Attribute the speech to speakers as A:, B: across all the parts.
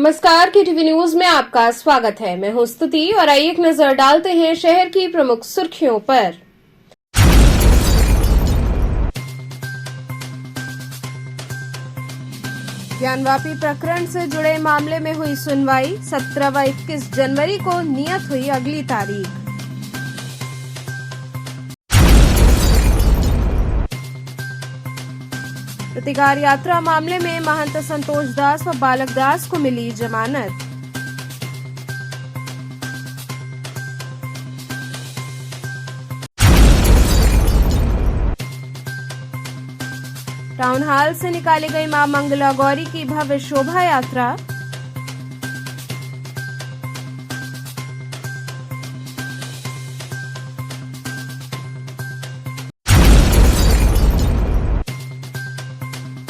A: नमस्कार, KTV news में आपका स्वागत है। मैं हूं स्तुति और आइए एक नजर डालते हैं शहर की प्रमुख सुर्खियों पर। ज्ञानवापी प्रकरण से जुड़े मामले में हुई सुनवाई। 17 व 21 जनवरी को नियत हुई अगली तारीख। प्रतिकार यात्रा मामले में महंत संतोष दास व बालक दास को मिली जमानत। टाउन हॉल से निकाली गई मां मंगला गौरी की भव्य शोभा यात्रा।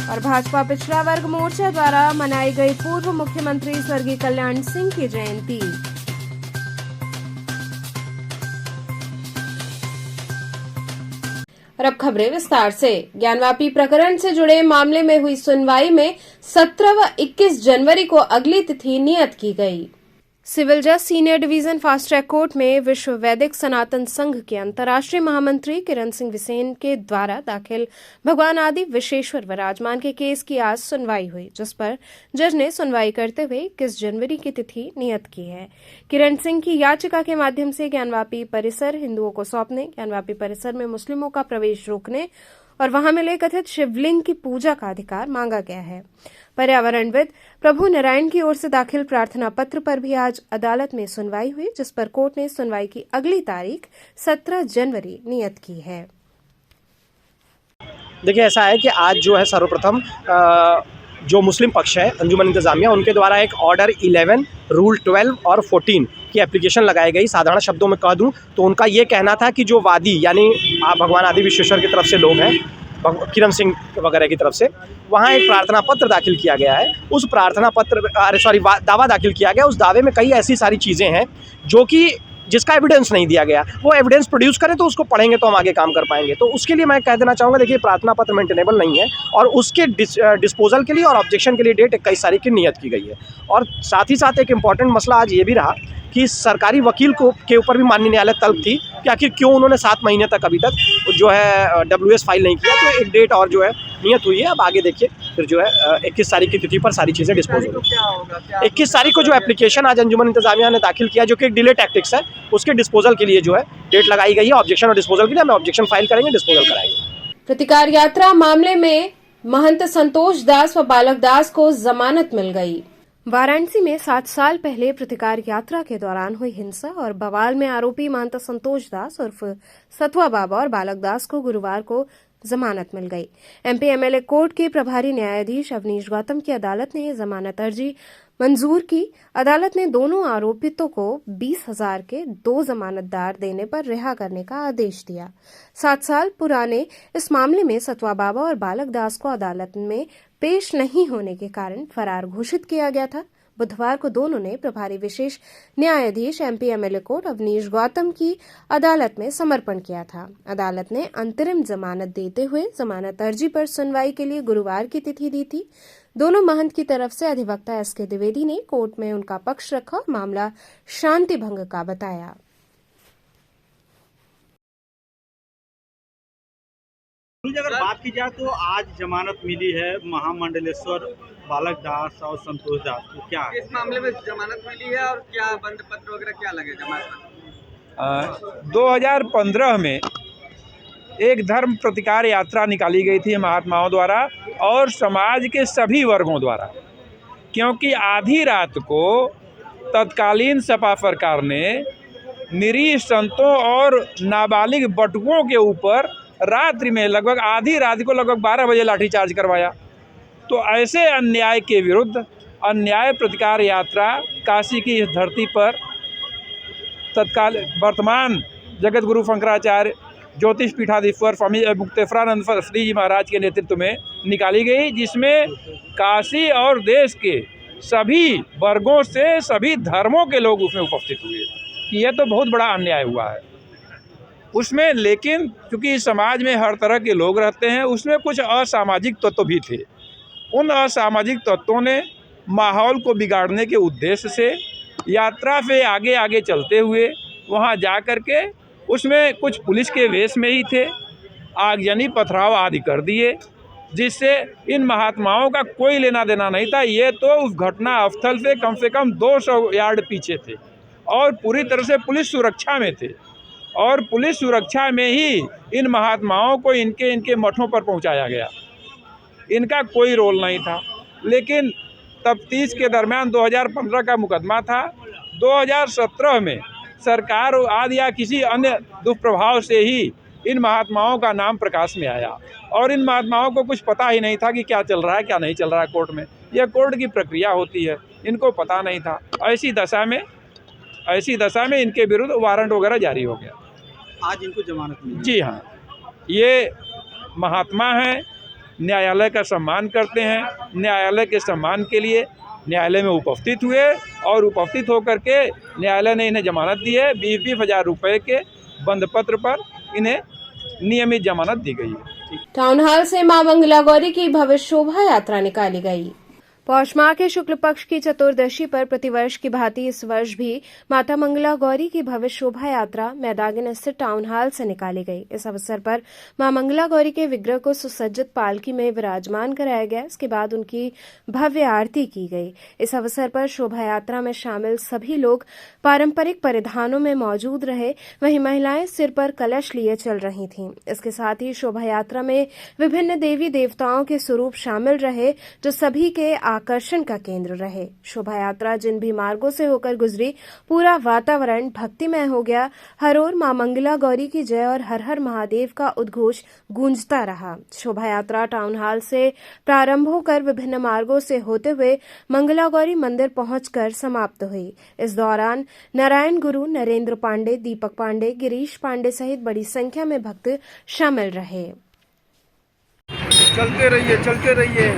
A: और भाजपा पिछड़ा वर्ग मोर्चा द्वारा मनाई गई पूर्व मुख्यमंत्री स्वर्गीय कल्याण सिंह की जयंती। और अब खबरें विस्तार से। ज्ञानवापी प्रकरण से जुड़े मामले में हुई सुनवाई में 17 व 21 जनवरी को अगली तिथि नियत की गई। सिविल जज senior division fast track court में विश्व वैदिक सनातन संघ के अंतर्राष्ट्रीय महामंत्री किरण सिंह बिसेन के द्वारा दाखिल भगवान आदि विश्वेश्वर विराजमान के केस की आज सुनवाई हुई, जिस पर जज ने सुनवाई करते हुए 21 जनवरी की तिथि नियत की है। किरण सिंह की याचिका के माध्यम से ज्ञानवापी परिसर हिंदुओं को सौंपने, ज्ञानवापी परिसर में मुस्लिमों का प्रवेश रोकने और वहां मिले कथित शिवलिंग की पूजा का अधिकार मांगा गया है। पर्यावरणविद प्रभु नारायण की ओर से दाखिल प्रार्थना पत्र पर भी आज अदालत में सुनवाई हुई, जिस पर कोर्ट ने सुनवाई की अगली तारीख 17 जनवरी नियत की है।
B: देखिए, ऐसा है कि आज जो है सर्वप्रथम जो मुस्लिम पक्ष है अंजुमन इंतजामिया, उनके द्वारा एक ऑर्डर 11, रूल 12 और 14 की एप्लीकेशन लगाई गई। साधारण शब्दों में कह दूं तो उनका ये कहना था कि जो वादी यानी भगवान आदि विश्वेश्वर की तरफ से लोग हैं, किरण सिंह वगैरह की तरफ से, वहाँ एक प्रार्थना पत्र दाखिल किया गया है। उस प्रार्थना पत्र दावा दाखिल किया गया। उस दावे में कई ऐसी सारी चीज़ें हैं जो कि जिसका एविडेंस नहीं दिया गया। वो एविडेंस प्रोड्यूस करें तो उसको पढ़ेंगे तो हम आगे काम कर पाएंगे। तो उसके लिए मैं कह देना चाहूँगा, देखिए, प्रार्थना पत्र मेंटेनेबल नहीं है और उसके डिस्पोजल के लिए और ऑब्जेक्शन के लिए डेट 21 तारीख की नियत की गई है। और साथ ही साथ एक इम्पॉर्टेंट मसला आज ये भी रहा कि सरकारी वकील के ऊपर भी माननीय न्यायालय तलब थी कि आखिर क्यों उन्होंने 7 महीने तक अभी तक जो है WS फाइल नहीं किया। तो एक डेट और जो है नियत हुई है। अब आगे देखिए फिर जो है 21 तारीख की तिथि पर सारी चीज़ें डिस्पोज होंगी। 21 तारीख को जो एप्लीकेशन आज अंजुमन इंतजामिया ने दाखिल किया, जो कि एक डिले टैक्टिक्स है, उसके डिस्पोजल के लिए जो है डेट लगाई गई है। ऑब्जेक्शन और डिस्पोजल के लिए हमें ऑब्जेक्शन फाइल करेंगे, डिस्पोजल कराएंगे।
A: प्रतिकार यात्रा मामले में महंत संतोष दास व बालक दास को जमानत मिल गई। वाराणसी में 7 साल पहले प्रतिकार यात्रा के दौरान हुई हिंसा और बवाल में आरोपी महंत संतोष दास उर्फ सतवा बाबा और बालक दास को गुरुवार को जमानत मिल गई। MP MLA कोर्ट के प्रभारी न्यायाधीश अवनीश गौतम की अदालत ने जमानत अर्जी मंजूर की। अदालत ने दोनों आरोपितों को 20,000 के 2 जमानतदार देने पर रिहा करने का आदेश दिया। 7 साल पुराने इस मामले में सतवा बाबा और बालक दास को अदालत में पेश नहीं होने के कारण फरार घोषित किया गया था। बुधवार को दोनों ने प्रभारी विशेष न्यायाधीश MP MLA court Avnish Gautam की अदालत में समर्पण किया था। अदालत ने अंतरिम जमानत देते हुए जमानत अर्जी पर सुनवाई के लिए गुरुवार की तिथि दी थी। दोनों महंत की तरफ से अधिवक्ता SK द्विवेदी ने कोर्ट में उनका पक्ष रखा और मामला शांति भंग का बताया।
C: अगर बात की जाए तो आज जमानत मिली है महामंडलेश्वर बालक दास और संतोष दास को। क्या इस मामले में जमानत मिली है और क्या बंद पत्र वगैरह क्या लगे जमानत?
D: 2015 में एक धर्म प्रतिकार यात्रा निकाली गई थी महात्माओं द्वारा और समाज के सभी वर्गों द्वारा, क्योंकि आधी रात को तत्कालीन सपा सरकार ने निरीह संतों और नाबालिग बटुकों के ऊपर रात्रि में लगभग आधी रात को लगभग 12 बजे लाठीचार्ज करवाया। तो ऐसे अन्याय के विरुद्ध अन्याय प्रतिकार यात्रा काशी की इस धरती पर तत्काल वर्तमान जगत गुरु शंकराचार्य ज्योतिष पीठाधीश्वर स्वामी मुक्तेश्वरानंद श्री जी महाराज के नेतृत्व में निकाली गई, जिसमें काशी और देश के सभी वर्गों से सभी धर्मों के लोग उसमें उपस्थित हुए। कि यह तो बहुत बड़ा अन्याय हुआ है उसमें। लेकिन चूँकि समाज में हर तरह के लोग रहते हैं, उसमें कुछ असामाजिक तत्व भी थे। उन असामाजिक तत्वों ने माहौल को बिगाड़ने के उद्देश्य से यात्रा पे आगे आगे चलते हुए वहाँ जा कर के उसमें कुछ पुलिस के वेश में ही थे, आगजनी पथराव आदि कर दिए, जिससे इन महात्माओं का कोई लेना देना नहीं था। ये तो उस घटना स्थल से कम 200 यार्ड पीछे थे और पूरी तरह से पुलिस सुरक्षा में थे और पुलिस सुरक्षा में ही इन महात्माओं को इनके मठों पर पहुंचाया गया। इनका कोई रोल नहीं था। लेकिन तफ्तीश के दरमियान 2015 का मुकदमा था। 2017 में सरकार आदि या किसी अन्य दुष्प्रभाव से ही इन महात्माओं का नाम प्रकाश में आया और इन महात्माओं को कुछ पता ही नहीं था कि क्या चल रहा है क्या नहीं चल रहा है कोर्ट में। यह कोर्ट की प्रक्रिया होती है, इनको पता नहीं था। ऐसी दशा में इनके विरुद्ध वारंट वगैरह जारी हो गया।
C: आज इनको जमानत मिली।
D: जी हाँ, ये महात्मा हैं, न्यायालय का सम्मान करते हैं। न्यायालय के सम्मान के लिए न्यायालय में उपस्थित हुए और उपस्थित होकर के न्यायालय ने इन्हें जमानत दी है। 20-20 हज़ार रुपये के बंद पत्र पर इन्हें नियमित जमानत दी गई है।
A: टाउन हॉल से मां मंगला गौरी की भव्य शोभा यात्रा निकाली गई। पौष माह के शुक्ल पक्ष की चतुर्दशी पर प्रतिवर्ष की भांति इस वर्ष भी माता मंगला गौरी की भव्य शोभा यात्रा मैदान स्थित टाउन हॉल से निकाली गई। इस अवसर पर मां मंगला गौरी के विग्रह को सुसज्जित पालकी में विराजमान कराया गया। इसके बाद उनकी भव्य आरती की गई। इस अवसर पर शोभा यात्रा में शामिल सभी लोग पारंपरिक परिधानों में मौजूद रहे, वहीं महिलाएं सिर पर कलश लिए चल रही थीं। इसके साथ ही शोभा यात्रा में विभिन्न देवी देवताओं के स्वरूप शामिल रहे, जो सभी के आकर्षण का केंद्र रहे। शोभा यात्रा जिन भी मार्गों से होकर गुजरी, पूरा वातावरण भक्तिमय हो गया। हर ओर मां मंगला गौरी की जय और हर हर महादेव का उद्घोष गूंजता रहा। शोभा यात्रा टाउन हॉल से प्रारंभ होकर विभिन्न मार्गों से होते हुए मंगला गौरी मंदिर पहुंचकर समाप्त हुई। इस दौरान नारायण गुरु, नरेंद्र पांडे, दीपक पांडे, गिरीश पांडे सहित बड़ी संख्या में भक्त शामिल रहे।
E: चलते रहिए। चलते रहिए।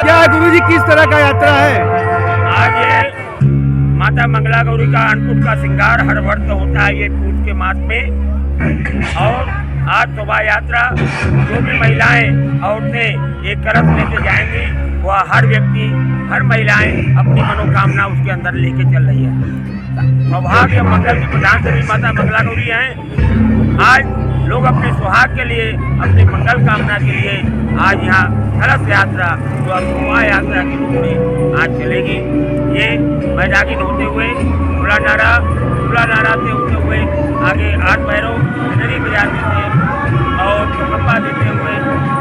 E: क्या गुरुजी किस तरह का यात्रा है?
F: आज ये माता मंगला गौरी का अन्नकूट का श्रृंगार हर वर्ष होता है ये पूछ के मास में। और आज शोभा यात्रा जो भी महिलाएं औरतें एक कलश लेके जाएंगी, वह हर व्यक्ति, हर महिलाएं अपनी मनोकामना उसके अंदर लेके चल रही है। सौभाग्य मंगल की प्रधान देवी माता मंगला गौरी हैं। आज लोग अपने सुहाग के लिए, अपनी मंगल कामना के लिए आज यहाँ कलश यात्रा जो शोभा यात्रा के रूप में आज चलेगी। ये मैदागिन होते हुए खुला नारा से होते हुए आगे 8 भैरव नदी बजाते हुए और चौकप्पा देते हुए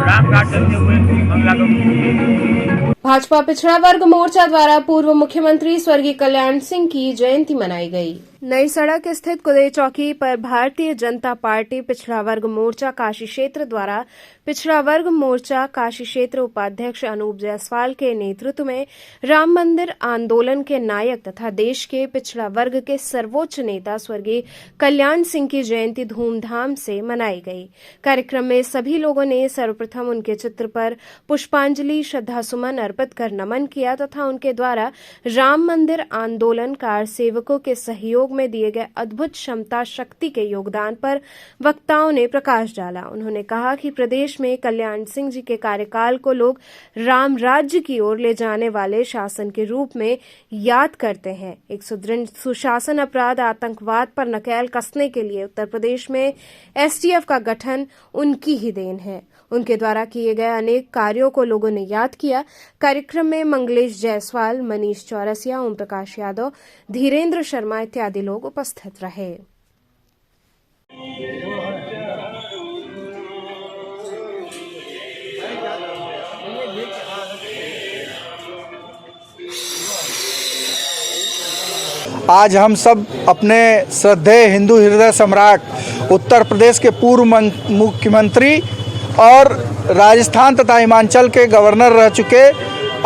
F: रामघाट चलते हुए मंगला गौरी।
A: भाजपा पिछड़ा वर्ग मोर्चा द्वारा पूर्व मुख्यमंत्री स्वर्गीय कल्याण सिंह की जयंती मनाई गई। नई सड़क स्थित कुदे चौकी पर भारतीय जनता पार्टी पिछड़ा वर्ग मोर्चा काशी क्षेत्र द्वारा पिछड़ा वर्ग मोर्चा काशी क्षेत्र उपाध्यक्ष अनूप जायसवाल के नेतृत्व में राम मंदिर आंदोलन के नायक तथा देश के पिछड़ा वर्ग के सर्वोच्च नेता स्वर्गीय कल्याण सिंह की जयंती धूमधाम से मनाई गई। कार्यक्रम में सभी लोगों ने सर्वप्रथम उनके चित्र पर पुष्पांजलि, श्रद्धासुमन अर्पित कर नमन किया तथा उनके द्वारा राम मंदिर आंदोलन कार सेवकों के सहयोग में दिए गए अद्भुत क्षमता शक्ति के योगदान पर वक्ताओं ने प्रकाश डाला। उन्होंने कहा कि प्रदेश में कल्याण सिंह जी के कार्यकाल को लोग राम राज्य की ओर ले जाने वाले शासन के रूप में याद करते हैं। एक सुदृढ़ सुशासन, अपराध, आतंकवाद पर नकेल कसने के लिए उत्तर प्रदेश में एसटीएफ का गठन उनकी ही देन है। उनके द्वारा किए गए अनेक कार्यों को लोगों ने याद किया। कार्यक्रम में मंगलेश जायसवाल, मनीष चौरसिया, ओम प्रकाश यादव, धीरेन्द्र शर्मा इत्यादि लोग उपस्थित रहे।
G: आज हम सब अपने श्रद्धेय हिंदू हृदय सम्राट उत्तर प्रदेश के पूर्व मुख्यमंत्री और राजस्थान तथा हिमाचल के गवर्नर रह चुके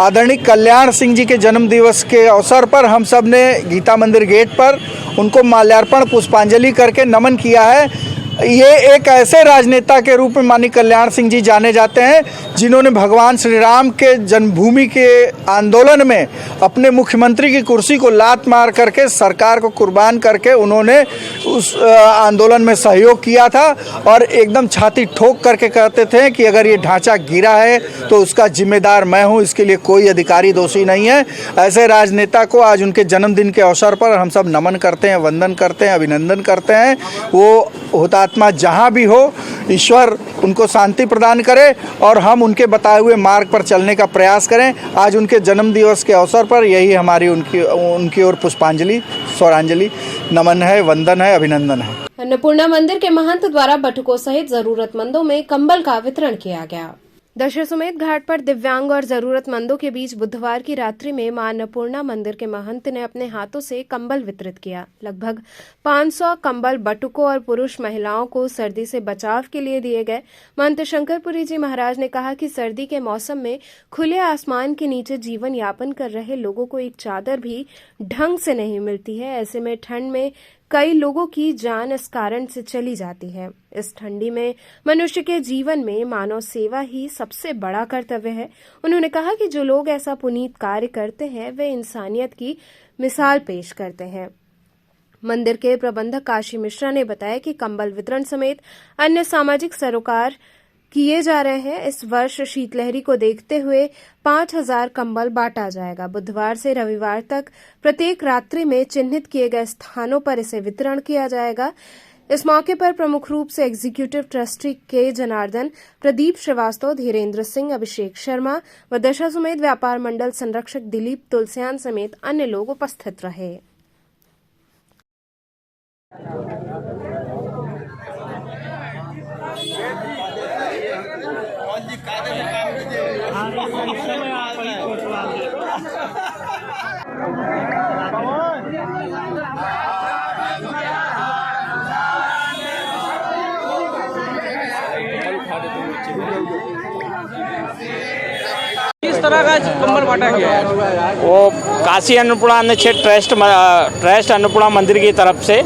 G: आदरणीय कल्याण सिंह जी के जन्म दिवस के अवसर पर हम सब ने गीता मंदिर गेट पर उनको माल्यार्पण पुष्पांजलि करके नमन किया है। ये एक ऐसे राजनेता के रूप में माननीय कल्याण सिंह जी जाने जाते हैं जिन्होंने भगवान श्री राम के जन्मभूमि के आंदोलन में अपने मुख्यमंत्री की कुर्सी को लात मार करके सरकार को कुर्बान करके उन्होंने उस आंदोलन में सहयोग किया था और एकदम छाती ठोक करके कहते थे कि अगर ये ढांचा गिरा है तो उसका जिम्मेदार मैं हूँ, इसके लिए कोई अधिकारी दोषी नहीं है। ऐसे राजनेता को आज उनके जन्मदिन के अवसर पर हम सब नमन करते हैं, वंदन करते हैं, अभिनंदन करते हैं। वो हुतात्मा जहाँ भी हो, ईश्वर उनको शांति प्रदान करे और हम उनके बताए हुए मार्ग पर चलने का प्रयास करें। आज उनके जन्म दिवस के अवसर पर यही हमारी उनकी ओर पुष्पांजलि, स्वरांजलि, नमन है, वंदन है, अभिनंदन है।
A: अन्नपूर्णा मंदिर के महंत द्वारा बटुकों सहित जरूरतमंदों में कंबल का वितरण किया गया। दशाश्वमेध घाट पर दिव्यांग और जरूरतमंदों के बीच बुधवार की रात्रि में मां अन्नपूर्णा मंदिर के महंत ने अपने हाथों से कंबल वितरित किया। लगभग 500 कंबल बटुकों और पुरुष महिलाओं को सर्दी से बचाव के लिए दिए गए। महंत शंकरपुरी जी महाराज ने कहा कि सर्दी के मौसम में खुले आसमान के नीचे जीवन यापन कर रहे लोगों को एक चादर भी ढंग से नहीं मिलती है। ऐसे में ठंड में कई लोगों की जान इस कारण से चली जाती है। इस ठंडी में मनुष्य के जीवन में मानव सेवा ही सबसे बड़ा कर्तव्य है। उन्होंने कहा कि जो लोग ऐसा पुनीत कार्य करते हैं वे इंसानियत की मिसाल पेश करते हैं। मंदिर के प्रबंधक काशी मिश्रा ने बताया कि कंबल वितरण समेत अन्य सामाजिक सरोकार किए जा रहे हैं। इस वर्ष शीतलहरी को देखते हुए 5000 कंबल बांटा जाएगा। बुधवार से रविवार तक प्रत्येक रात्रि में चिन्हित किए गए स्थानों पर इसे वितरण किया जाएगा। इस मौके पर प्रमुख रूप से एग्जीक्यूटिव ट्रस्टी के जनार्दन, प्रदीप श्रीवास्तव, धीरेन्द्र सिंह, अभिषेक शर्मा व दशाश्वमेध व्यापार मंडल संरक्षक दिलीप तुलसियान समेत अन्य लोग उपस्थित रहे।
H: किस तरह का कंबल बांटा गया है?
F: वो काशी अन्नपूर्णा अन्न क्षेत्र ट्रस्ट अन्नपूर्णा मंदिर की तरफ से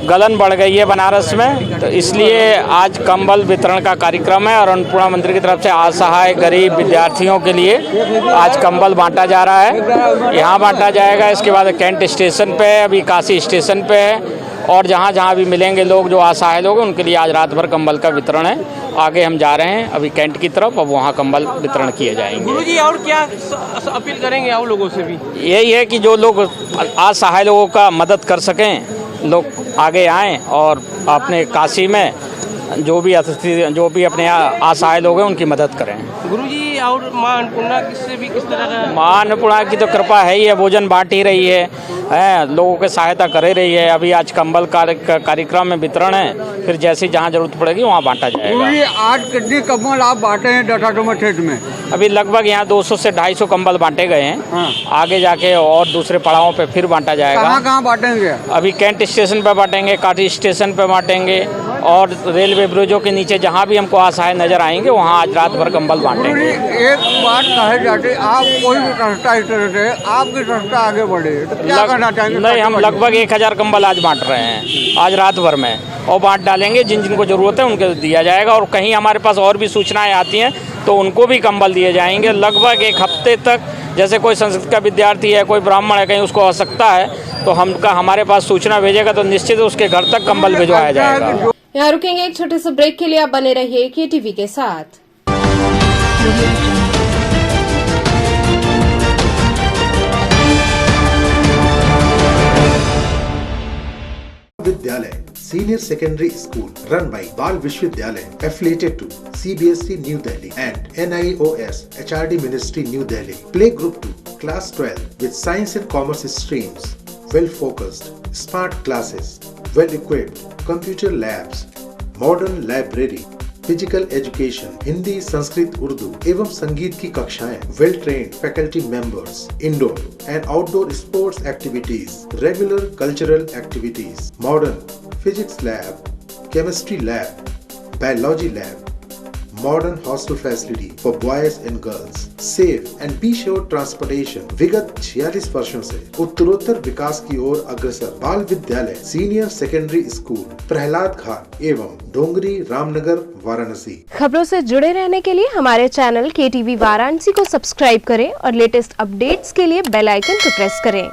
F: गलन बढ़ गई है बनारस में, तो इसलिए आज कंबल वितरण का कार्यक्रम है और अन्नपूर्णा मंदिर की तरफ से असहाय गरीब विद्यार्थियों के लिए आज कंबल बांटा जा रहा है। यहाँ बांटा जाएगा, इसके बाद कैंट स्टेशन पे है, अभी काशी स्टेशन पे है और जहाँ जहाँ भी मिलेंगे लोग जो असहाय लोग हैं उनके लिए आज रात भर कंबल का वितरण है। आगे हम जा रहे हैं अभी कैंट की तरफ, अब वहाँ कंबल वितरण किए जाएंगे।
H: गुरुजी और क्या अपील करेंगे आप लोगों से भी?
F: यही है कि जो लोग असहाय लोगों का मदद कर सकें लोग आगे आएँ और अपने काशी में जो भी अपने असहाय लोग हैं उनकी मदद करें।
H: गुरुजी और मां अन्नपूर्णा से भी किस तरह का?
F: मां अन्नपूर्णा की तो कृपा है ही है, भोजन बांट ही रही है, लोगों की सहायता कर ही रही है। अभी आज कंबल कार्यक्रम में वितरण है, फिर जैसे जहाँ जरूरत पड़ेगी वहाँ बांटा जाएगा।
E: आज कितने कंबल आप बांटे हैं दशाश्वमेध क्षेत्र में?
F: अभी लगभग यहाँ 200 से 250 कंबल बांटे गए हैं।
E: हाँ।
F: आगे जाके और दूसरे पड़ावों पे फिर बांटा जाएगा।
E: कहाँ बांटेंगे?
F: अभी कैंट स्टेशन पे बांटेंगे, काठी स्टेशन पे बांटेंगे और रेलवे ब्रिजों के नीचे जहाँ भी हमको असहाय नजर आएंगे वहाँ आज रात भर कंबल बांटेंगे।
E: एक बात कहे जाती, आप कोई भी संस्था इस तरह से आपकी संस्था आगे बढ़े तो क्या करना चाहेंगे?
F: नहीं, हम लगभग 1000 कंबल आज बांट रहे हैं आज रात भर में और बांट डालेंगे। जिन जिनको ज़रूरत है उनको दिया जाएगा और कहीं हमारे पास और भी सूचनाएं आती हैं तो उनको भी कंबल दिए जाएंगे। लगभग एक हफ्ते तक जैसे कोई संस्कृत का विद्यार्थी है, कोई ब्राह्मण है, कहीं उसको आवश्यकता है तो हमारे पास सूचना भेजेगा तो निश्चित उसके घर तक कंबल भिजवाया जाएगा।
A: यहाँ रुकेंगे एक छोटे से ब्रेक के लिए, आप बने रहिए KTV के साथ।
I: विद्यालय Senior Secondary School run by Bal Vishwavidyalaya affiliated to CBSE New Delhi and NIOS HRD Ministry New Delhi. Play Group 2 Class 12 with Science and Commerce streams. Well focused, smart classes, well equipped computer labs, modern library, physical education, Hindi, Sanskrit, Urdu एवं संगीत की कक्षाएं, well trained faculty members, indoor and outdoor sports activities, regular cultural activities, modern physics lab, chemistry lab, biology lab, modern hostel facility for boys and girls, safe and be sure transportation। विगत 46 वर्षों से उत्तरोत्तर विकास की ओर अग्रसर बाल विद्यालय, senior secondary school, Prahlad घाट एवं डोंगरी, रामनगर, वाराणसी।
A: खबरों से जुड़े रहने के लिए हमारे चैनल KTV वाराणसी को सब्सक्राइब करें और लेटेस्ट अपडेट्स के लिए बेल आइकन को प्रेस करें।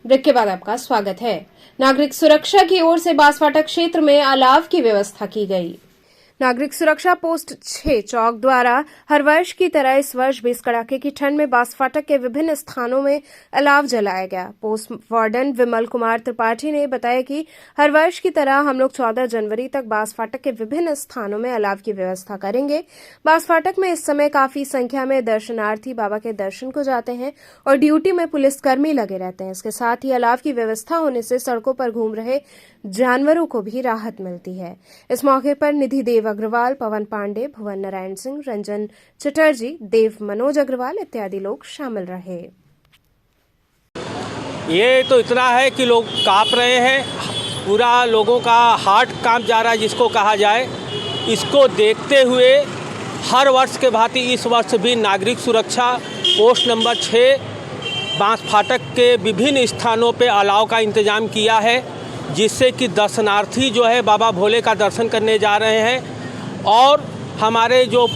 A: ब्रेक के बाद आपका स्वागत है। नागरिक सुरक्षा की ओर से बांसफाटक क्षेत्र में अलाव की व्यवस्था की गई। नागरिक सुरक्षा पोस्ट 6 चौक द्वारा हर वर्ष की तरह इस वर्ष भी इस कड़ाके की ठंड में बांसफाटक के विभिन्न स्थानों में अलाव जलाया गया। पोस्ट वार्डन विमल कुमार त्रिपाठी ने बताया कि हर वर्ष की तरह हम लोग 14 जनवरी तक बांसफाटक के विभिन्न स्थानों में अलाव की व्यवस्था करेंगे। बांसफाटक में इस समय काफी संख्या में दर्शनार्थी बाबा के दर्शन को जाते हैं और ड्यूटी में पुलिसकर्मी लगे रहते हैं। इसके साथ ही अलाव की व्यवस्था होने से सड़कों पर घूम रहे जानवरों को भी राहत मिलती है। इस मौके पर निधि देव अग्रवाल, पवन पांडे, भुवन नारायण सिंह, रंजन चटर्जी, देव मनोज अग्रवाल इत्यादि लोग शामिल रहे।
H: ये तो इतना है कि लोग कांप रहे हैं, पूरा लोगों का हार्ट कांप जा रहा है जिसको कहा जाए। इसको देखते हुए हर वर्ष के भांति इस वर्ष भी नागरिक सुरक्षा पोस्ट नंबर 6 बांसफाटक के विभिन्न स्थानों पे अलाव का इंतजाम किया है, जिससे कि दर्शनार्थी जो है बाबा भोले का दर्शन करने जा रहे हैं और हमारे जो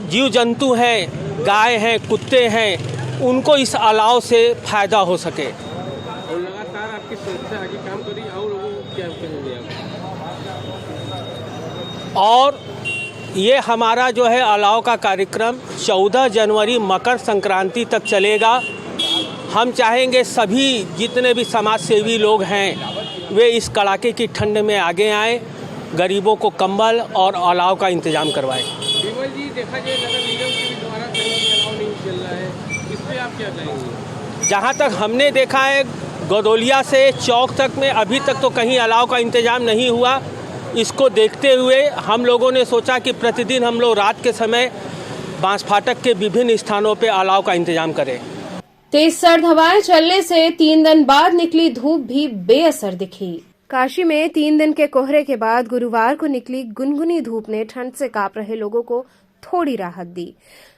H: जीव जंतु हैं, गाय हैं, कुत्ते हैं, उनको इस अलाव से फ़ायदा हो सके।
C: और लगातार आपकी संस्था आगे काम करी और लोगों को क्या कहेंगे आप?
H: और ये हमारा जो है अलाव का कार्यक्रम 14 जनवरी मकर संक्रांति तक चलेगा। हम चाहेंगे सभी जितने भी समाज सेवी लोग हैं वे इस कड़ाके की ठंड में आगे आएँ, गरीबों को कंबल और अलाव का इंतजाम करवाएं।
C: विमल जी, देखा जाए नगर निगम के द्वारा कहीं अलाव नहीं चल रहा है, इस पर आप क्या कहेंगे?
H: जहाँ तक हमने देखा है गदौलिया से चौक तक में अभी तक तो कहीं अलाव का इंतजाम नहीं हुआ। इसको देखते हुए हम लोगों ने सोचा कि प्रतिदिन हम लोग रात के समय बांसफाटक के विभिन्न स्थानों पर अलाव का इंतजाम करें।
A: तेज सर्द हवाएं चलने से 3 दिन बाद निकली धूप भी बेअसर दिखी। काशी में 3 दिन के कोहरे के बाद गुरुवार को निकली गुनगुनी धूप ने ठंड से कांप रहे लोगों को थोड़ी राहत दी।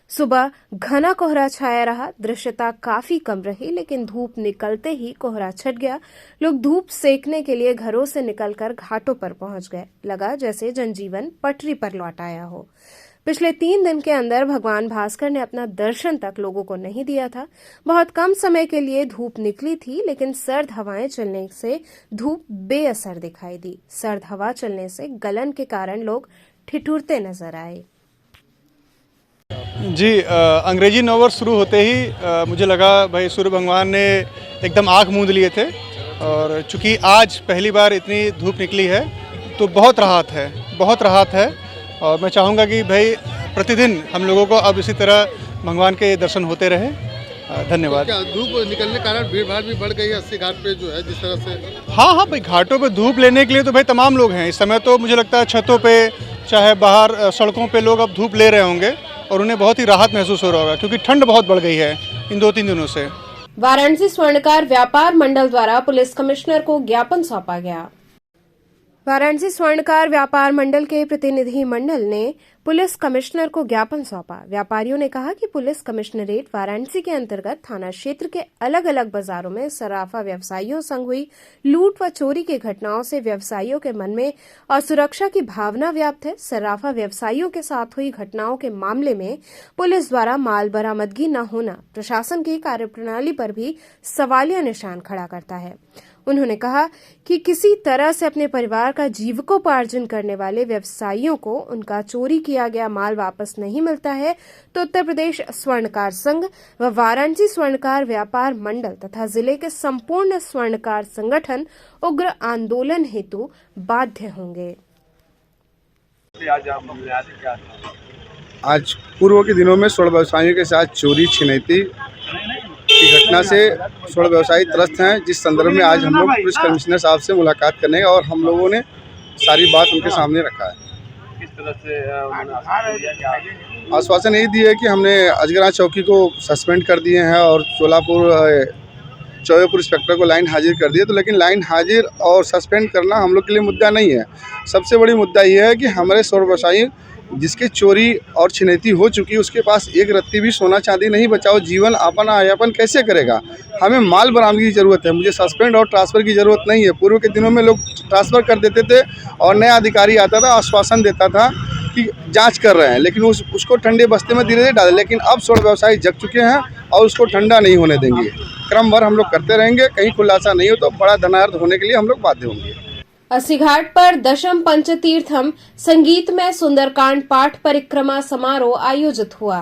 A: सुबह घना कोहरा छाया रहा, दृश्यता काफी कम रही, लेकिन धूप निकलते ही कोहरा छट गया। लोग धूप सेकने के लिए घरों से निकलकर घाटों पर पहुंच गए। लगा जैसे जनजीवन पटरी पर लौट आया हो। पिछले 3 दिन के अंदर भगवान भास्कर ने अपना दर्शन तक लोगों को नहीं दिया था। बहुत कम समय के लिए धूप निकली थी, लेकिन सर्द हवाएं चलने से धूप बेअसर दिखाई दी। सर्द हवा चलने से गलन के कारण लोग ठिठुरते नजर आए।
J: जी, अंग्रेजी नववर्ष शुरू होते ही मुझे लगा भाई सूर्य भगवान ने एकदम आँख मूंद लिए थे, और चूंकि आज पहली बार इतनी धूप निकली है तो बहुत राहत है। और मैं चाहूँगा कि भाई प्रतिदिन हम लोगों को अब इसी तरह भगवान के दर्शन होते रहे। धन्यवाद।
K: क्या धूप निकलने के कारण भीड़ भाड़ भी बढ़ गई है 80 घाट पे जो है जिस तरह से?
J: हाँ भाई, घाटों पे धूप लेने के लिए तो भाई तमाम लोग हैं इस समय। तो मुझे लगता है छतों पे चाहे बाहर सड़कों पे लोग अब धूप ले रहे होंगे और उन्हें बहुत ही राहत महसूस हो रहा होगा, क्योंकि ठंड बहुत बढ़ गई है इन 2-3 दिनों से।
A: वाराणसी स्वर्णकार व्यापार मंडल द्वारा पुलिस कमिश्नर को ज्ञापन सौंपा गया। वाराणसी स्वर्णकार व्यापार मंडल के प्रतिनिधि मंडल ने पुलिस कमिश्नर को ज्ञापन सौंपा। व्यापारियों ने कहा कि पुलिस कमिश्नरेट वाराणसी के अंतर्गत थाना क्षेत्र के अलग अलग बाजारों में सराफा व्यवसायियों संग हुई लूट व चोरी की घटनाओं से व्यवसायियों के मन में असुरक्षा की भावना व्याप्त है। सराफा व्यवसायियों के साथ हुई घटनाओं के मामले में पुलिस द्वारा माल बरामदगी न होना प्रशासन की कार्यप्रणाली पर भी सवालिया निशान खड़ा करता है। उन्होंने कहा कि किसी तरह से अपने परिवार का जीविकोपार्जन करने वाले व्यवसायियों को उनका चोरी किया गया माल वापस नहीं मिलता है तो उत्तर प्रदेश स्वर्णकार संघ व वाराणसी स्वर्णकार व्यापार मंडल तथा जिले के संपूर्ण स्वर्णकार संगठन उग्र आंदोलन हेतु बाध्य होंगे।
K: आज पूर्व के दिनों में स्वर्ण व्यवसायियों के साथ चोरी छिनैती की घटना से स्वर्ण व्यवसायी त्रस्त हैं, जिस संदर्भ में आज हम लोग पुलिस कमिश्नर साहब से मुलाकात करने गए और हम लोगों ने सारी बात उनके सामने रखा है।
C: किस तरह से
K: आश्वासन यही दिया है कि हमने अजगरा चौकी को सस्पेंड कर दिए हैं और चौबेपुर इंस्पेक्टर को लाइन हाजिर कर दिया। तो लेकिन लाइन हाजिर और सस्पेंड करना हम लोग के लिए मुद्दा नहीं है। सबसे बड़ी मुद्दा ये है कि हमारे स्वर्ण व्यवसायी जिसकी चोरी और छिनैती हो चुकी है, उसके पास एक रत्ती भी सोना चांदी नहीं बचा, वो जीवन यापन कैसे करेगा। हमें माल बरामदगी की ज़रूरत है, मुझे सस्पेंड और ट्रांसफ़र की ज़रूरत नहीं है। पूर्व के दिनों में लोग ट्रांसफ़र कर देते थे और नया अधिकारी आता था, आश्वासन देता था कि जांच कर रहे हैं, लेकिन उसको ठंडे बस्ते में धीरे धीरे डाले। लेकिन अब स्वर्ण व्यवसायी जग चुके हैं और उसको ठंडा नहीं होने देंगे। क्रमवार हम लोग करते रहेंगे, कहीं खुलासा नहीं हो तो बड़ा धनार्थ होने के लिए हम लोग बाध्य होंगे।
A: अस्सी घाट पर दशम पंचतीर्थम संगीतमय सुंदरकांड पाठ परिक्रमा समारोह आयोजित हुआ।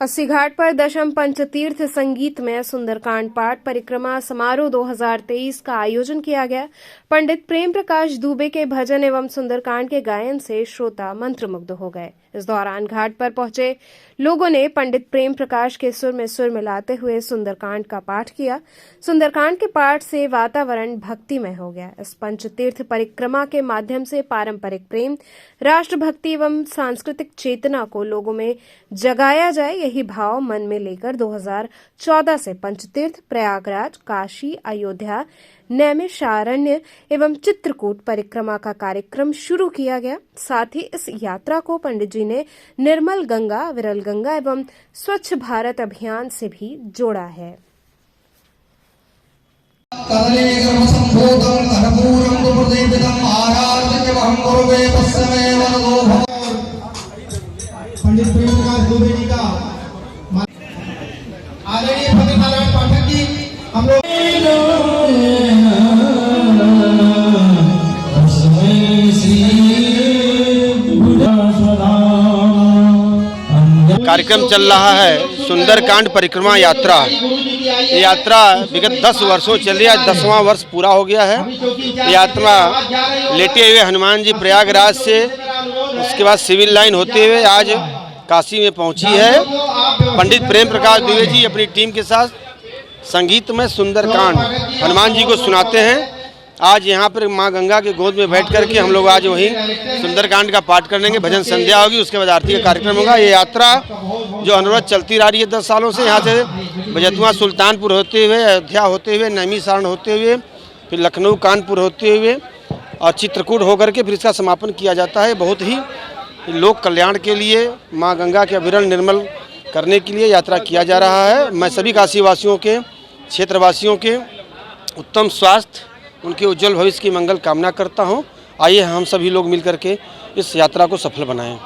A: अस्सी घाट पर दशम पंचतीर्थ संगीतमय सुंदरकांड पाठ परिक्रमा समारोह 2023 का आयोजन किया गया। पंडित प्रेम प्रकाश दुबे के भजन एवं सुंदरकांड के गायन से श्रोता मंत्रमुग्ध हो गए। इस दौरान घाट पर पहुंचे लोगों ने पंडित प्रेम प्रकाश के सुर में सुर मिलाते हुए सुंदरकांड का पाठ किया। सुंदरकांड के पाठ से वातावरण भक्तिमय हो गया। इस पंचतीर्थ परिक्रमा के माध्यम से पारंपरिक प्रेम, राष्ट्रभक्ति एवं सांस्कृतिक चेतना को लोगों में जगाया जाए, यही भाव मन में लेकर 2014 से पंचतीर्थ प्रयागराज, काशी, अयोध्या, नैमिषारण्य एवं चित्रकूट परिक्रमा का कार्यक्रम शुरू किया गया। साथ ही इस यात्रा को पंडित जी ने निर्मल गंगा, विरल गंगा एवं स्वच्छ भारत अभियान से भी जोड़ा है।
L: पंडित प्रेम प्रकाश दुबे जी का आदरणीय फतेह नारायण पाठक जी हम लोग
M: कार्यक्रम चल रहा है सुंदरकांड परिक्रमा यात्रा। ये यात्रा विगत 10 वर्षों चल रही है, 10वां वर्ष पूरा हो गया है। यात्रा लेटे हुए हनुमान जी प्रयागराज से, उसके बाद सिविल लाइन होते हुए आज काशी में पहुंची है। पंडित प्रेम प्रकाश दुबे जी अपनी टीम के साथ संगीत में सुंदरकांड हनुमान जी को सुनाते हैं। आज यहाँ पर माँ गंगा के गोद में बैठ करके हम लोग आज वहीं सुंदरकांड का पाठ करेंगे। भजन संध्या होगी, उसके बाद आरती का कार्यक्रम होगा। ये यात्रा जो अनवरत चलती रही है 10 सालों से, यहाँ से बजतुआ सुल्तानपुर होते हुए, अयोध्या होते हुए, नैमिषारण होते हुए, फिर लखनऊ कानपुर होते हुए और चित्रकूट होकर के फिर इसका समापन किया जाता है। बहुत ही लोक कल्याण के लिए, माँ गंगा के अविरल निर्मल करने के लिए यात्रा किया जा रहा है। मैं सभी काशीवासियों के, क्षेत्रवासियों के उत्तम स्वास्थ्य, उनके उज्जवल भविष्य की मंगल कामना करता हूं। आइए हम सभी लोग मिलकर के इस यात्रा को सफल बनाएं।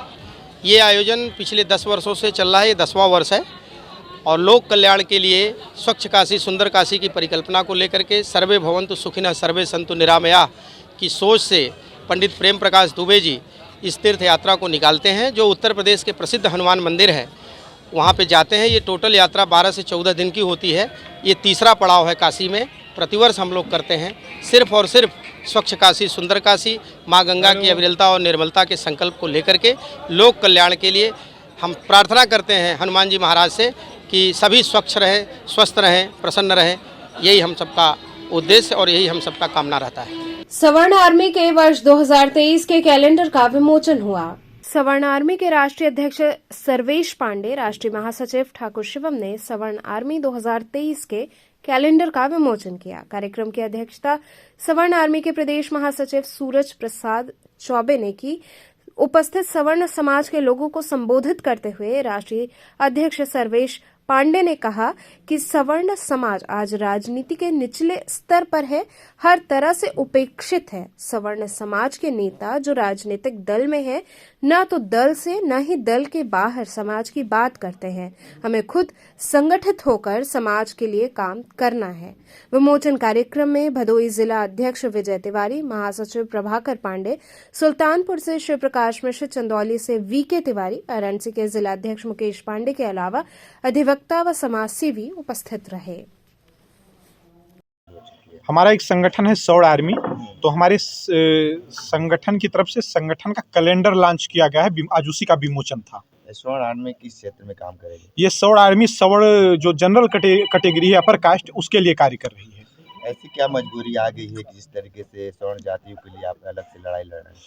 N: ये आयोजन पिछले 10 वर्षों से चल रहा है, ये 10वां वर्ष है और लोक कल्याण के लिए स्वच्छ काशी सुंदर काशी की परिकल्पना को लेकर के सर्वे भवन्तु सुखिनः सर्वे सन्तु निरामया की सोच से पंडित प्रेम प्रकाश दुबे जी इस तीर्थ यात्रा को निकालते हैं। जो उत्तर प्रदेश के प्रसिद्ध हनुमान मंदिर है वहाँ पे जाते हैं। ये टोटल यात्रा 12 से 14 दिन की होती है। ये तीसरा पड़ाव है काशी में। प्रतिवर्ष हम लोग करते हैं सिर्फ और सिर्फ स्वच्छ काशी सुंदर काशी, माँ गंगा की अविरलता और निर्मलता के संकल्प को लेकर के लोक कल्याण के लिए हम प्रार्थना करते हैं हनुमान जी महाराज से कि सभी स्वच्छ रहें, स्वस्थ रहें, प्रसन्न रहें। यही हम सबका उद्देश्य और यही हम सबका कामना रहता है।
A: सवर्ण आर्मी के वर्ष 2023 के कैलेंडर का विमोचन हुआ। सवर्ण आर्मी के राष्ट्रीय अध्यक्ष सर्वेश पांडे, राष्ट्रीय महासचिव ठाकुर शिवम ने सवर्ण आर्मी 2023 के कैलेंडर का विमोचन किया। कार्यक्रम की अध्यक्षता सवर्ण आर्मी के प्रदेश महासचिव सूरज प्रसाद चौबे ने की। उपस्थित सवर्ण समाज के लोगों को संबोधित करते हुए राष्ट्रीय अध्यक्ष सर्वेश पांडे ने कहा कि सवर्ण समाज आज राजनीति के निचले स्तर पर है, हर तरह से उपेक्षित है। सवर्ण समाज के नेता जो राजनीतिक दल में है, न तो दल से न ही दल के बाहर समाज की बात करते हैं। हमें खुद संगठित होकर समाज के लिए काम करना है। विमोचन कार्यक्रम में भदोही जिला अध्यक्ष विजय तिवारी, महासचिव प्रभाकर पांडे, सुल्तानपुर से शिव प्रकाश मिश्र, चंदौली से वीके तिवारी, वाराणसी के जिला अध्यक्ष मुकेश पांडे के अलावा अधिवक्ता व समाज सेवी उपस्थित रहे।
O: हमारा एक संगठन है सौड़ आर्मी, तो हमारे संगठन की तरफ से संगठन का कैलेंडर लॉन्च किया गया है। आज उसी का विमोचन था।
P: स्वर्ण आर्मी किस क्षेत्र में काम करेगी?
O: ये स्वर्ण आर्मी स्वर्ण जो जनरल कैटेगरी है, अपर कास्ट, उसके लिए कार्य कर रही है।
P: ऐसी क्या मजबूरी आ गई है कि जिस तरीके से स्वर्ण जातियों के लिए आप अलग से लड़ाई लड़ रहे हैं?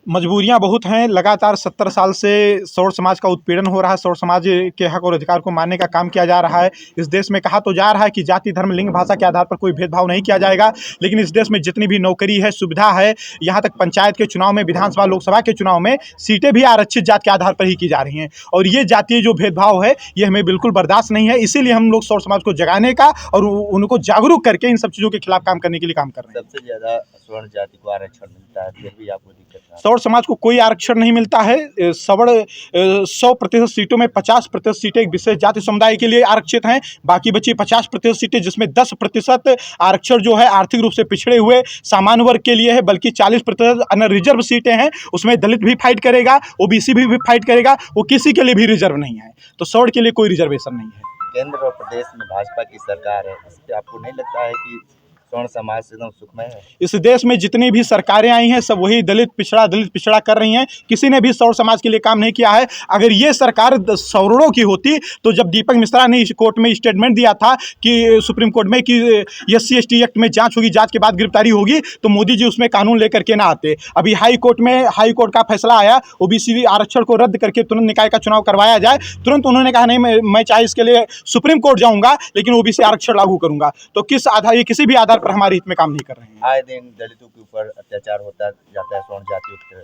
O: मजबूरियां बहुत हैं। लगातार 70 साल से सौर समाज का उत्पीड़न हो रहा है। सौर समाज के हक और अधिकार को मानने का काम किया जा रहा है। इस देश में कहा तो जा रहा है कि जाति, धर्म, लिंग, भाषा के आधार पर कोई भेदभाव नहीं किया जाएगा, लेकिन इस देश में जितनी भी नौकरी है, सुविधा है, यहाँ तक पंचायत के चुनाव में, विधानसभा, लोकसभा के चुनाव में सीटें भी आरक्षित जाति के आधार पर ही की जा रही हैं। और ये जातीय जो भेदभाव है, ये हमें बिल्कुल बर्दाश्त नहीं है। इसीलिए हम लोग सौर समाज को जगाने का और उनको जागरूक करके इन सब चीज़ों के खिलाफ काम करने के लिए काम कर रहे हैं।
P: सबसे ज़्यादा स्वर्ण जाति को आरक्षण मिलता है, फिर भी आपको दिक्कत है?
O: सौर समाज को कोई आरक्षण नहीं मिलता है। 100% सीटों में 50% सीटें एक विशेष जाति समुदाय के लिए आरक्षित हैं। बाकी बची 50% सीटें, जिसमें 10% आरक्षण जो है आर्थिक रूप से पिछड़े हुए सामान्य वर्ग के लिए है, बल्कि 40% अन्य रिजर्व सीटें हैं। उसमें दलित भी फाइट करेगा, ओबीसी भी फाइट करेगा, वो किसी के लिए भी रिजर्व नहीं है। तो सौर के लिए कोई रिजर्वेशन नहीं है।
P: केंद्र और प्रदेश में भाजपा की सरकार है, इससे आपको नहीं लगता है कि स्वर्ण समाज से एकदम सुखमय है?
O: इस देश में जितनी भी सरकारें आई हैं, सब वही दलित पिछड़ा कर रही हैं। किसी ने भी सौर समाज के लिए काम नहीं किया है। अगर ये सरकार सौरणों की होती, तो जब दीपक मिश्रा ने इस कोर्ट में स्टेटमेंट दिया था कि सुप्रीम कोर्ट में कि SC/ST एक्ट में जांच होगी, जांच के बाद गिरफ्तारी होगी, तो मोदी जी उसमें कानून लेकर के ना आते। अभी हाई कोर्ट का फैसला आया, OBC आरक्षण को रद्द करके तुरंत निकाय का चुनाव करवाया जाए। तुरंत उन्होंने कहा नहीं, मैं चाहे इसके लिए सुप्रीम कोर्ट जाऊंगा, लेकिन OBC आरक्षण लागू करूंगा। तो किस आधार, ये किसी भी आधार पर हमारे हित में काम नहीं कर रहे हैं।
P: आए दिन दलितों के ऊपर अत्याचार होता जाता है, स्वर्ण जातियों के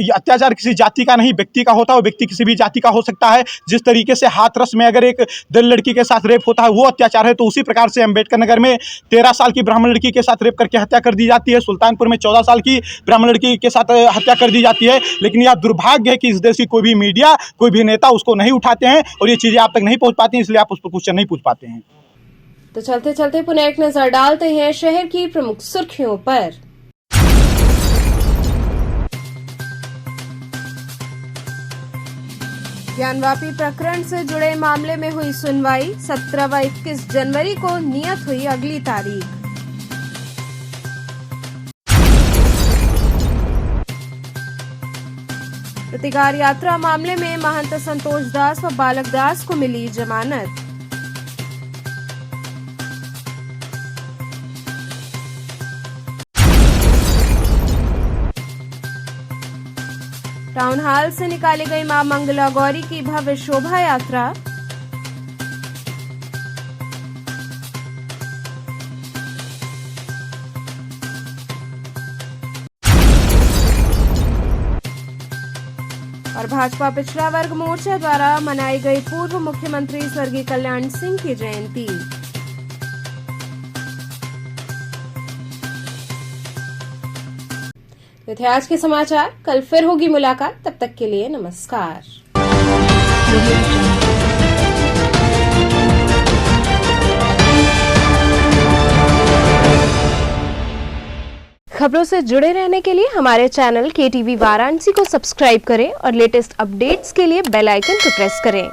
O: अत्याचार किसी जाति का नहीं, व्यक्ति का होता है। वो व्यक्ति किसी भी जाति का हो सकता है। जिस तरीके से हाथरस में अगर एक दलित लड़की के साथ रेप होता है, वो अत्याचार है, तो उसी प्रकार से अम्बेडकर नगर में 13 साल की ब्राह्मण लड़की के साथ रेप करके हत्या कर दी जाती है। सुल्तानपुर में 14 साल की ब्राह्मण लड़की के साथ हत्या कर दी जाती है। लेकिन यह दुर्भाग्य है कि इस देश की कोई भी मीडिया, कोई भी नेता उसको नहीं उठाते हैं और ये चीज़ें आप तक नहीं पहुँच पाती हैं, इसलिए आप उस पर क्वेश्चन नहीं पूछ पाते हैं।
A: तो चलते चलते पुनः एक नजर डालते हैं शहर की प्रमुख सुर्खियों पर। ज्ञानवापी प्रकरण से जुड़े मामले में हुई सुनवाई। 17 व 21 जनवरी को नियत हुई अगली तारीख। प्रतिकार यात्रा मामले में महंत संतोष दास व बालक दास को मिली जमानत। टाउन हॉल से निकाली गई मां मंगला गौरी की भव्य शोभा यात्रा। और भाजपा पिछड़ा वर्ग मोर्चा द्वारा मनाई गई पूर्व मुख्यमंत्री स्वर्गीय कल्याण सिंह की जयंती। तो थे आज के समाचार। कल फिर होगी मुलाकात, तब तक के लिए नमस्कार। खबरों से जुड़े रहने के लिए हमारे चैनल KTV वाराणसी को सब्सक्राइब करें और लेटेस्ट अपडेट्स के लिए बेल आइकन को प्रेस करें।